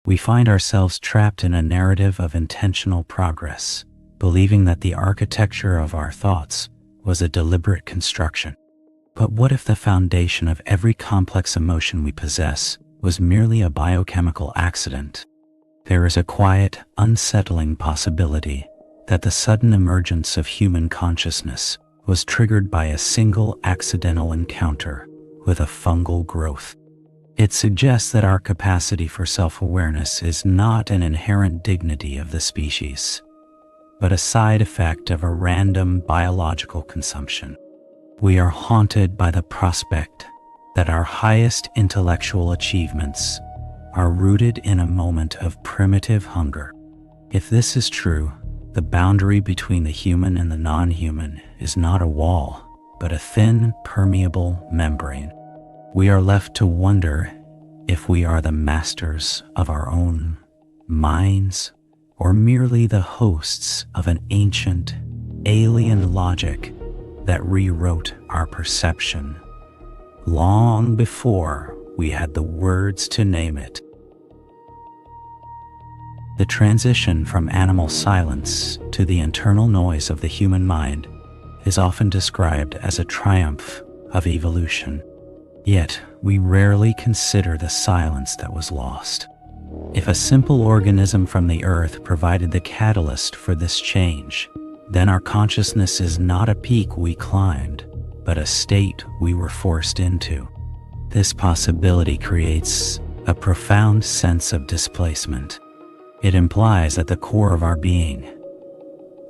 We find ourselves trapped in a narrative of intentional progress, believing that the architecture of our thoughts was a deliberate construction. But what if the foundation of every complex emotion we possess was merely a biochemical accident? There is a quiet, unsettling possibility that the sudden emergence of human consciousness was triggered by a single accidental encounter with a fungal growth. It suggests that our capacity for self-awareness is not an inherent dignity of the species, but a side effect of a random biological consumption. We are haunted by the prospect that our highest intellectual achievements are rooted in a moment of primitive hunger. If this is true, the boundary between the human and the non-human is not a wall, but a thin, permeable membrane. We are left to wonder if we are the masters of our own minds, or merely the hosts of an ancient, alien logic that rewrote our perception long before we had the words to name it. The transition from animal silence to the internal noise of the human mind is often described as a triumph of evolution. Yet, we rarely consider the silence that was lost. If a simple organism from the earth provided the catalyst for this change, then our consciousness is not a peak we climbed, but a state we were forced into. This possibility creates a profound sense of displacement. It implies at the core of our being,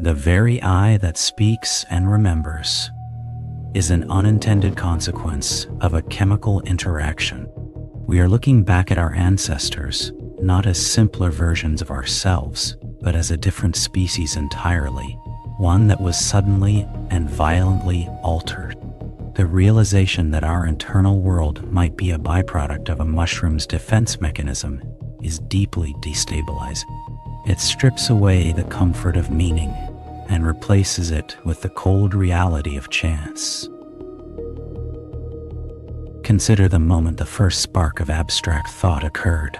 the very I that speaks and remembers is an unintended consequence of a chemical interaction. We are looking back at our ancestors, not as simpler versions of ourselves, but as a different species entirely, one that was suddenly and violently altered. The realization that our internal world might be a byproduct of a mushroom's defense mechanism is deeply destabilizing. It strips away the comfort of meaning and replaces it with the cold reality of chance. Consider the moment the first spark of abstract thought occurred.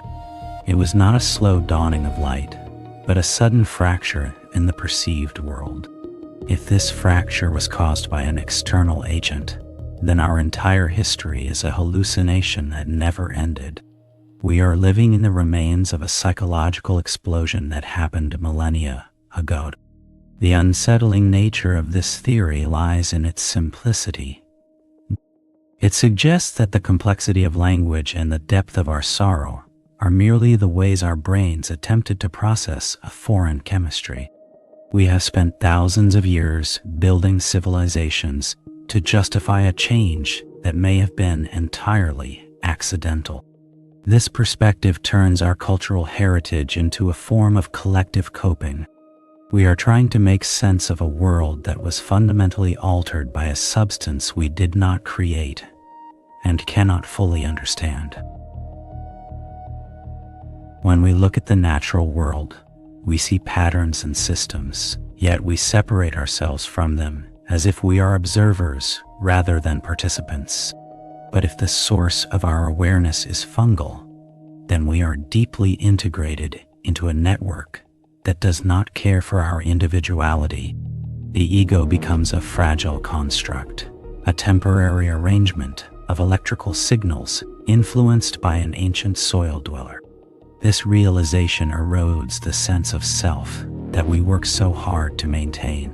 It was not a slow dawning of light, but a sudden fracture in the perceived world. If this fracture was caused by an external agent, then our entire history is a hallucination that never ended. We are living in the remains of a psychological explosion that happened millennia ago. The unsettling nature of this theory lies in its simplicity. It suggests that the complexity of language and the depth of our sorrow are merely the ways our brains attempted to process a foreign chemistry. We have spent thousands of years building civilizations to justify a change that may have been entirely accidental. This perspective turns our cultural heritage into a form of collective coping. We are trying to make sense of a world that was fundamentally altered by a substance we did not create and cannot fully understand. When we look at the natural world, we see patterns and systems, yet we separate ourselves from them as if we are observers rather than participants. But if the source of our awareness is fungal, then we are deeply integrated into a network that does not care for our individuality. The ego becomes a fragile construct, a temporary arrangement of electrical signals influenced by an ancient soil dweller. This realization erodes the sense of self that we work so hard to maintain.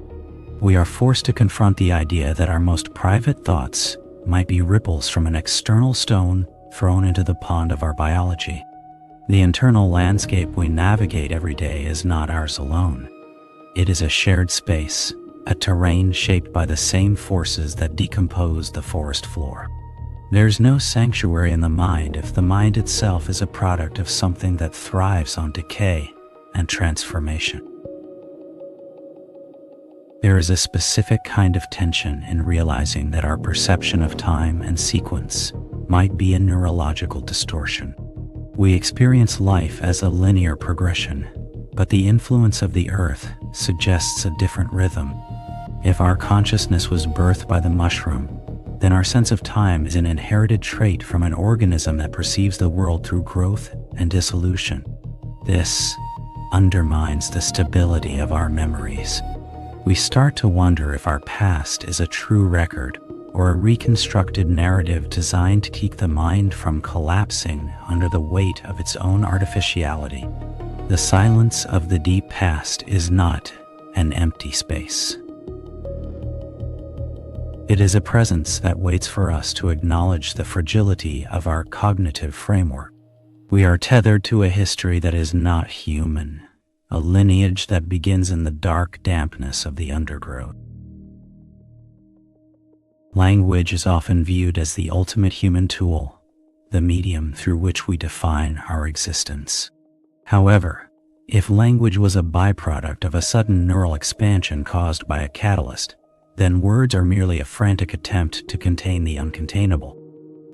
We are forced to confront the idea that our most private thoughts might be ripples from an external stone thrown into the pond of our biology. The internal landscape we navigate every day is not ours alone. It is a shared space, a terrain shaped by the same forces that decompose the forest floor. There's no sanctuary in the mind if the mind itself is a product of something that thrives on decay and transformation. There is a specific kind of tension in realizing that our perception of time and sequence might be a neurological distortion. We experience life as a linear progression, but the influence of the earth suggests a different rhythm. If our consciousness was birthed by the mushroom, then our sense of time is an inherited trait from an organism that perceives the world through growth and dissolution. This undermines the stability of our memories. We start to wonder if our past is a true record or a reconstructed narrative designed to keep the mind from collapsing under the weight of its own artificiality. The silence of the deep past is not an empty space. It is a presence that waits for us to acknowledge the fragility of our cognitive framework. We are tethered to a history that is not human, a lineage that begins in the dark dampness of the undergrowth. Language is often viewed as the ultimate human tool, the medium through which we define our existence. However, if language was a byproduct of a sudden neural expansion caused by a catalyst, then words are merely a frantic attempt to contain the uncontainable.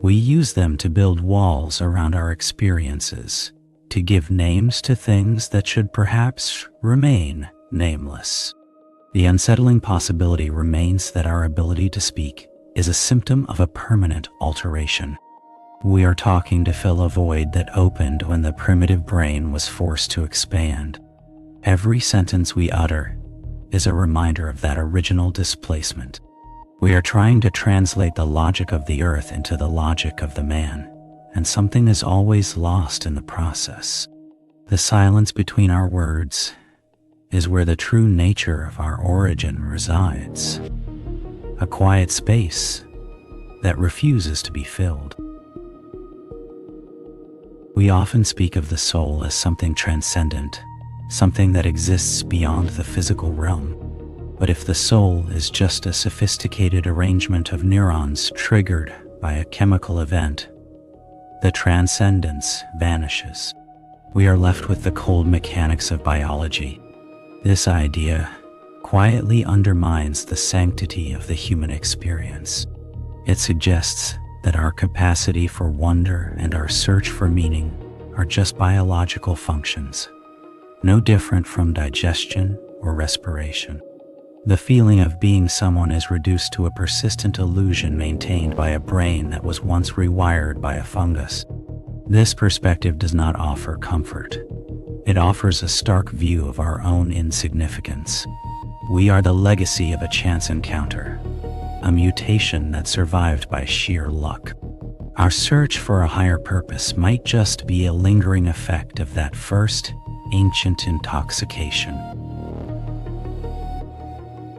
We use them to build walls around our experiences, to give names to things that should perhaps remain nameless. The unsettling possibility remains that our ability to speak is a symptom of a permanent alteration. We are talking to fill a void that opened when the primitive brain was forced to expand. Every sentence we utter is a reminder of that original displacement. We are trying to translate the logic of the earth into the logic of the man, and something is always lost in the process. The silence between our words is where the true nature of our origin resides. A quiet space that refuses to be filled. We often speak of the soul as something transcendent, something that exists beyond the physical realm. But if the soul is just a sophisticated arrangement of neurons triggered by a chemical event, the transcendence vanishes. We are left with the cold mechanics of biology. This idea quietly undermines the sanctity of the human experience. It suggests that our capacity for wonder and our search for meaning are just biological functions, no different from digestion or respiration. The feeling of being someone is reduced to a persistent illusion maintained by a brain that was once rewired by a fungus. This perspective does not offer comfort. It offers a stark view of our own insignificance. We are the legacy of a chance encounter, a mutation that survived by sheer luck. Our search for a higher purpose might just be a lingering effect of that first, ancient intoxication.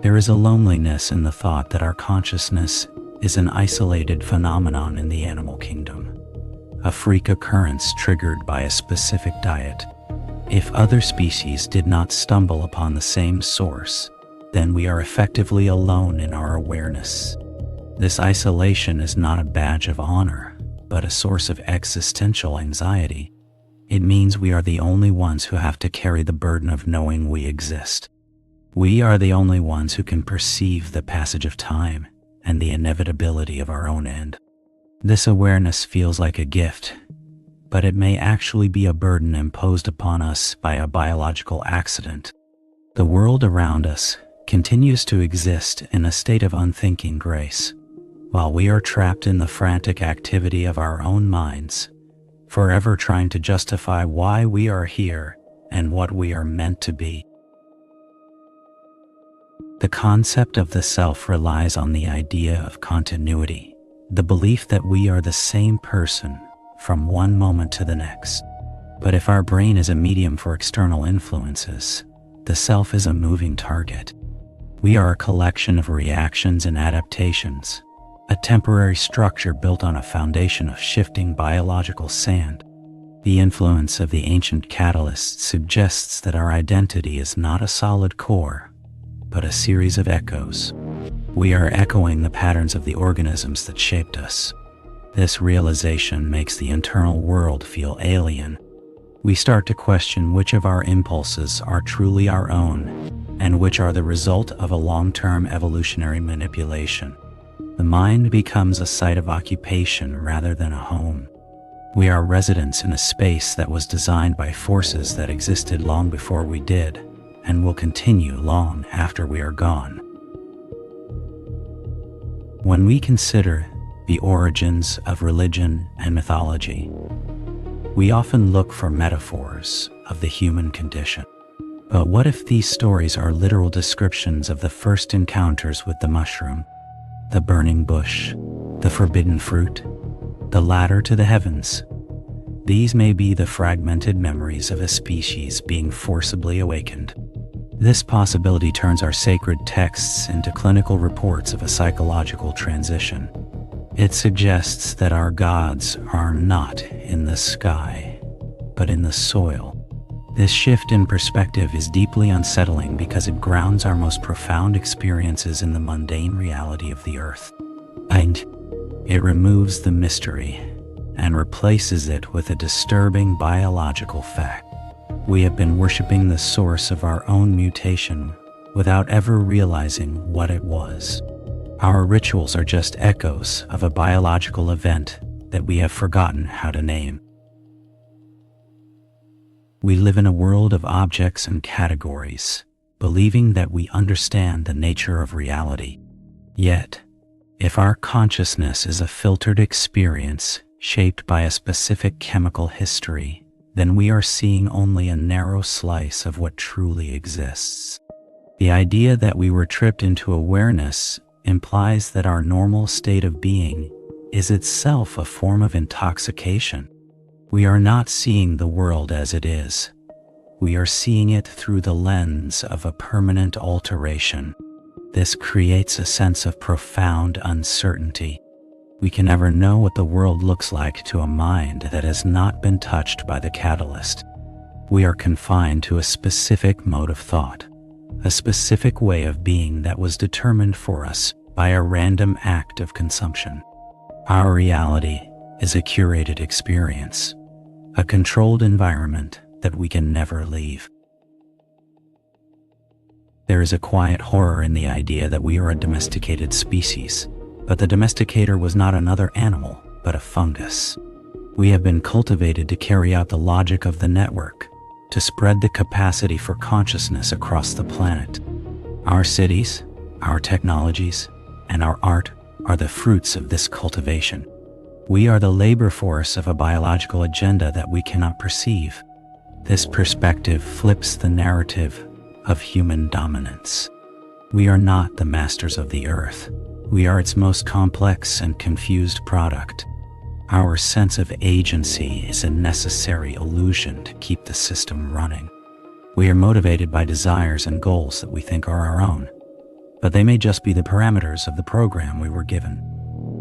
There is a loneliness in the thought that our consciousness is an isolated phenomenon in the animal kingdom, a freak occurrence triggered by a specific diet. If other species did not stumble upon the same source, then we are effectively alone in our awareness. This isolation is not a badge of honor, but a source of existential anxiety. It means we are the only ones who have to carry the burden of knowing we exist. We are the only ones who can perceive the passage of time and the inevitability of our own end. This awareness feels like a gift, but it may actually be a burden imposed upon us by a biological accident. The world around us continues to exist in a state of unthinking grace, while we are trapped in the frantic activity of our own minds, forever trying to justify why we are here and what we are meant to be. The concept of the self relies on the idea of continuity, the belief that we are the same person from one moment to the next. But if our brain is a medium for external influences, the self is a moving target. We are a collection of reactions and adaptations, a temporary structure built on a foundation of shifting biological sand. The influence of the ancient catalysts suggests that our identity is not a solid core, but a series of echoes. We are echoing the patterns of the organisms that shaped us. This realization makes the internal world feel alien. We start to question which of our impulses are truly our own, and which are the result of a long-term evolutionary manipulation. The mind becomes a site of occupation rather than a home. We are residents in a space that was designed by forces that existed long before we did, and will continue long after we are gone. When we consider the origins of religion and mythology, we often look for metaphors, of the human condition. But what if these stories are literal descriptions of the first encounters with the mushroom, the burning bush, the forbidden fruit, the ladder to the heavens? These may be the fragmented memories of a species being forcibly awakened. This possibility turns our sacred texts into clinical reports of a psychological transition. It suggests that our gods are not in the sky, but in the soil. This shift in perspective is deeply unsettling because it grounds our most profound experiences in the mundane reality of the earth. And it removes the mystery and replaces it with a disturbing biological fact. We have been worshiping the source of our own mutation without ever realizing what it was. Our rituals are just echoes of a biological event that we have forgotten how to name. We live in a world of objects and categories, believing that we understand the nature of reality. Yet, if our consciousness is a filtered experience shaped by a specific chemical history, then we are seeing only a narrow slice of what truly exists. The idea that we were tripped into awareness implies that our normal state of being is itself a form of intoxication. We are not seeing the world as it is. We are seeing it through the lens of a permanent alteration. This creates a sense of profound uncertainty. We can never know what the world looks like to a mind that has not been touched by the catalyst. We are confined to a specific mode of thought, a specific way of being that was determined for us by a random act of consumption. Our reality is a curated experience, a controlled environment that we can never leave. There is a quiet horror in the idea that we are a domesticated species, but the domesticator was not another animal, but a fungus. We have been cultivated to carry out the logic of the network, to spread the capacity for consciousness across the planet. Our cities, our technologies, and our art are the fruits of this cultivation. We are the labor force of a biological agenda that we cannot perceive. This perspective flips the narrative of human dominance. We are not the masters of the earth. We are its most complex and confused product. Our sense of agency is a necessary illusion to keep the system running. We are motivated by desires and goals that we think are our own, but they may just be the parameters of the program we were given.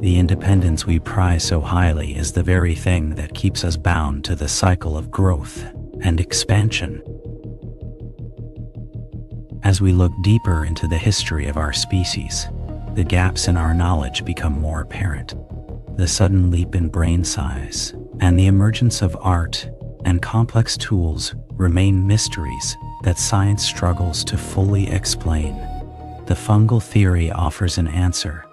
The independence we prize so highly is the very thing that keeps us bound to the cycle of growth and expansion. As we look deeper into the history of our species, the gaps in our knowledge become more apparent. The sudden leap in brain size and the emergence of art and complex tools remain mysteries that science struggles to fully explain. The fungal theory offers an answer,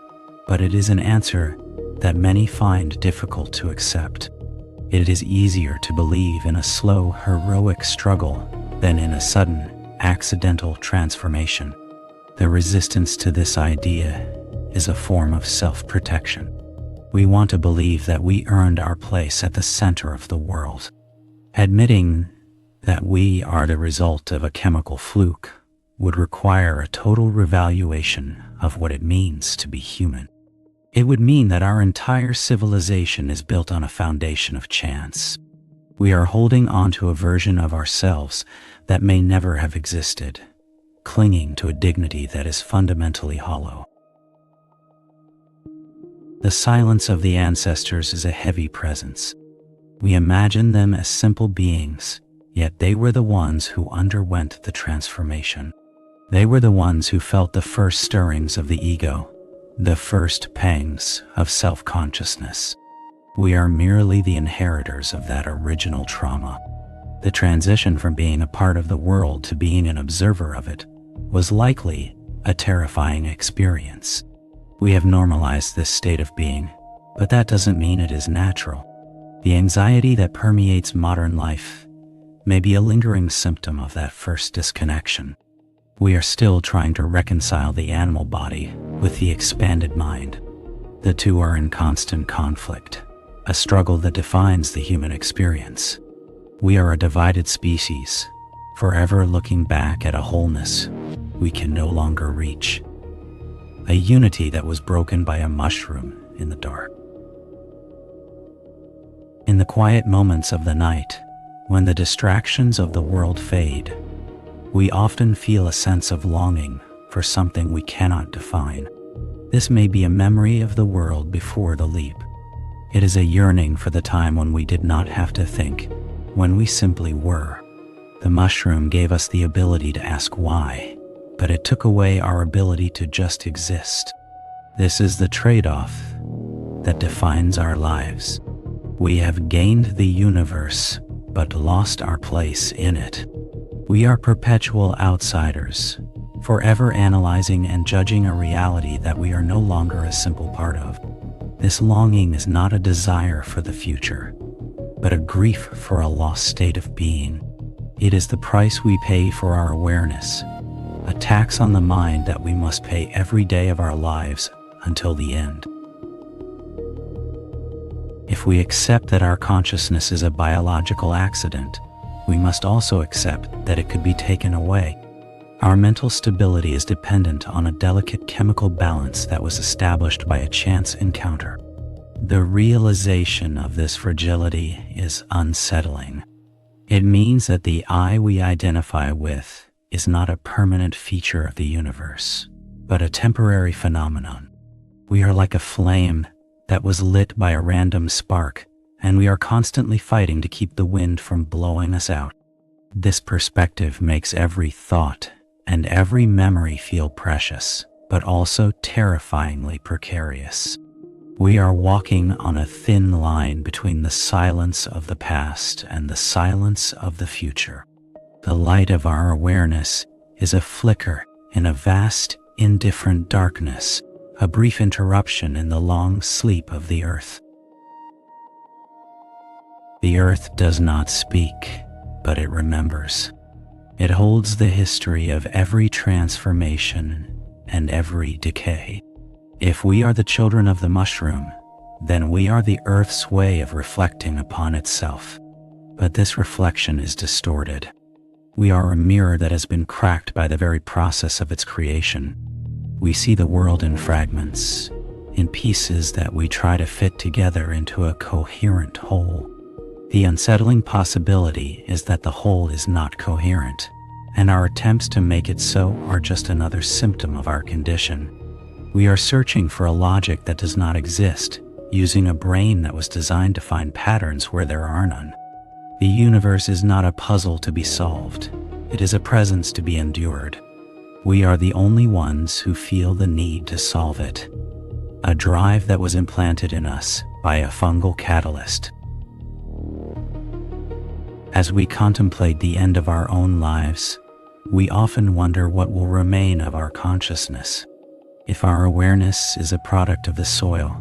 but it is an answer that many find difficult to accept. It is easier to believe in a slow, heroic struggle than in a sudden, accidental transformation. The resistance to this idea is a form of self-protection. We want to believe that we earned our place at the center of the world. Admitting that we are the result of a chemical fluke would require a total revaluation of what it means to be human. It would mean that our entire civilization is built on a foundation of chance. We are holding on to a version of ourselves that may never have existed, clinging to a dignity that is fundamentally hollow. The silence of the ancestors is a heavy presence. We imagine them as simple beings, yet they were the ones who underwent the transformation. They were the ones who felt the first stirrings of the ego, the first pangs of self-consciousness. We are merely the inheritors of that original trauma. The transition from being a part of the world to being an observer of it was likely a terrifying experience. We have normalized this state of being, but that doesn't mean it is natural. The anxiety that permeates modern life may be a lingering symptom of that first disconnection. We are still trying to reconcile the animal body with the expanded mind. The two are in constant conflict, a struggle that defines the human experience. We are a divided species, forever looking back at a wholeness we can no longer reach. A unity that was broken by a mushroom in the dark. In the quiet moments of the night, when the distractions of the world fade, we often feel a sense of longing for something we cannot define. This may be a memory of the world before the leap. It is a yearning for the time when we did not have to think, when we simply were. The mushroom gave us the ability to ask why, but it took away our ability to just exist. This is the trade-off that defines our lives. We have gained the universe, but lost our place in it. We are perpetual outsiders, forever analyzing and judging a reality that we are no longer a simple part of. This longing is not a desire for the future, but a grief for a lost state of being. It is the price we pay for our awareness, a tax on the mind that we must pay every day of our lives until the end. If we accept that our consciousness is a biological accident, we must also accept that it could be taken away. Our mental stability is dependent on a delicate chemical balance that was established by a chance encounter. The realization of this fragility is unsettling. It means that the I we identify with is not a permanent feature of the universe, but a temporary phenomenon. We are like a flame that was lit by a random spark, and we are constantly fighting to keep the wind from blowing us out. This perspective makes every thought and every memory feel precious, but also terrifyingly precarious. We are walking on a thin line between the silence of the past and the silence of the future. The light of our awareness is a flicker in a vast, indifferent darkness, a brief interruption in the long sleep of the earth. The earth does not speak, but it remembers. It holds the history of every transformation and every decay. If we are the children of the mushroom, then we are the earth's way of reflecting upon itself. But this reflection is distorted. We are a mirror that has been cracked by the very process of its creation. We see the world in fragments, in pieces that we try to fit together into a coherent whole. The unsettling possibility is that the whole is not coherent, and our attempts to make it so are just another symptom of our condition. We are searching for a logic that does not exist, using a brain that was designed to find patterns where there are none. The universe is not a puzzle to be solved. It is a presence to be endured. We are the only ones who feel the need to solve it. A drive that was implanted in us by a fungal catalyst. As we contemplate the end of our own lives, we often wonder what will remain of our consciousness. If our awareness is a product of the soil,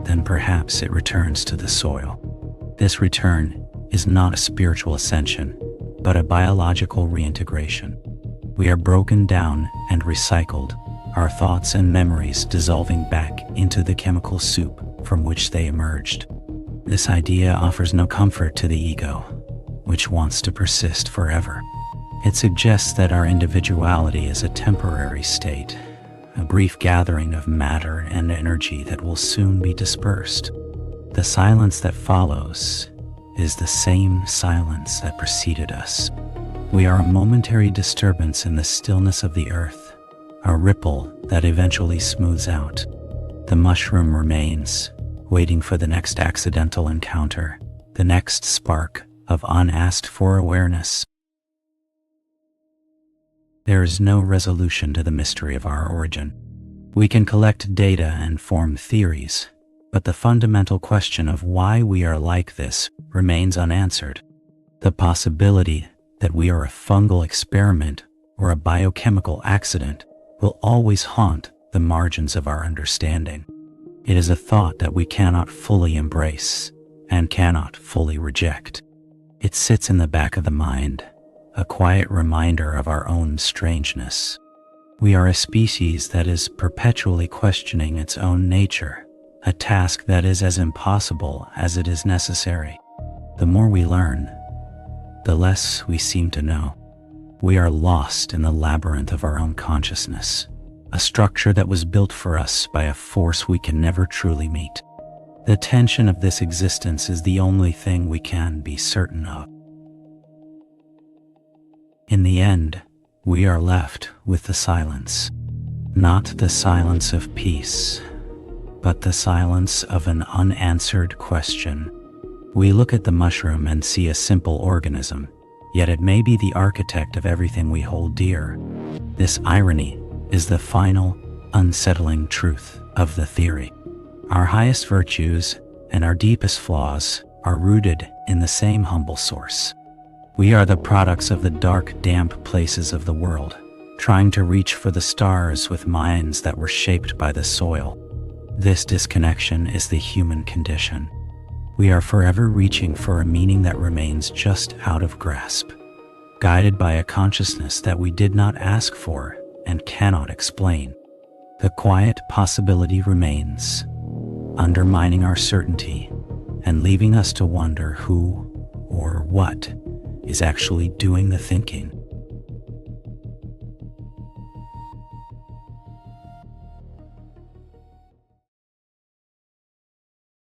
then perhaps it returns to the soil. This return is not a spiritual ascension, but a biological reintegration. We are broken down and recycled, our thoughts and memories dissolving back into the chemical soup from which they emerged. This idea offers no comfort to the ego, which wants to persist forever. It suggests that our individuality is a temporary state, a brief gathering of matter and energy that will soon be dispersed. The silence that follows is the same silence that preceded us. We are a momentary disturbance in the stillness of the earth, a ripple that eventually smooths out. The mushroom remains, waiting for the next accidental encounter, the next spark of unasked-for awareness. There is no resolution to the mystery of our origin. We can collect data and form theories, but the fundamental question of why we are like this remains unanswered. The possibility that we are a fungal experiment or a biochemical accident will always haunt the margins of our understanding. It is a thought that we cannot fully embrace and cannot fully reject. It sits in the back of the mind, a quiet reminder of our own strangeness. We are a species that is perpetually questioning its own nature, a task that is as impossible as it is necessary. The more we learn, the less we seem to know. We are lost in the labyrinth of our own consciousness, a structure that was built for us by a force we can never truly meet. The tension of this existence is the only thing we can be certain of. In the end, we are left with the silence. Not the silence of peace, but the silence of an unanswered question. We look at the mushroom and see a simple organism, yet it may be the architect of everything we hold dear. This irony is the final, unsettling truth of the theory. Our highest virtues and our deepest flaws are rooted in the same humble source. We are the products of the dark, damp places of the world, trying to reach for the stars with minds that were shaped by the soil. This disconnection is the human condition. We are forever reaching for a meaning that remains just out of grasp, guided by a consciousness that we did not ask for and cannot explain. The quiet possibility remains, undermining our certainty and leaving us to wonder who or what is actually doing the thinking.